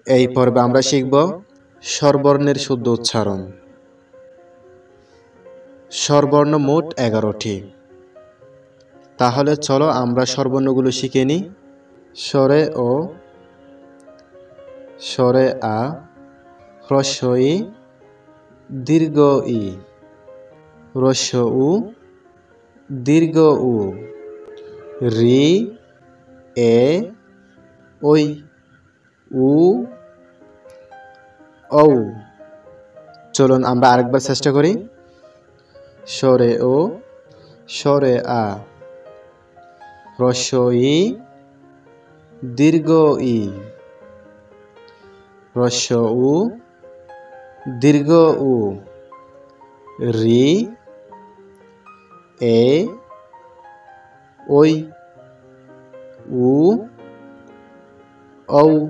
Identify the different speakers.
Speaker 1: এই পর্বে আমরা শিখব স্বরবর্ণের শুদ্ধ উচ্চারণ। স্বরবর্ণ মোট 11টি। তাহলে চলো আমরা স্বরবর্ণগুলো শিখে নিই। স্বরে ও, স্বরে আ, হ্রস্ব ই, দীর্ঘ ই, হ্রস্ব উ, দীর্ঘ উ, রি, এ, ওই, উ, ঔ। চলুন আমরা আরেকবার চেষ্টা করি। স্বরে ও, স্বরে আ, হ্রস্ব ই, দীর্ঘ ই, হ্রস্ব উ, দীর্ঘ উ, রি, এ, ওই, উ, ঔ।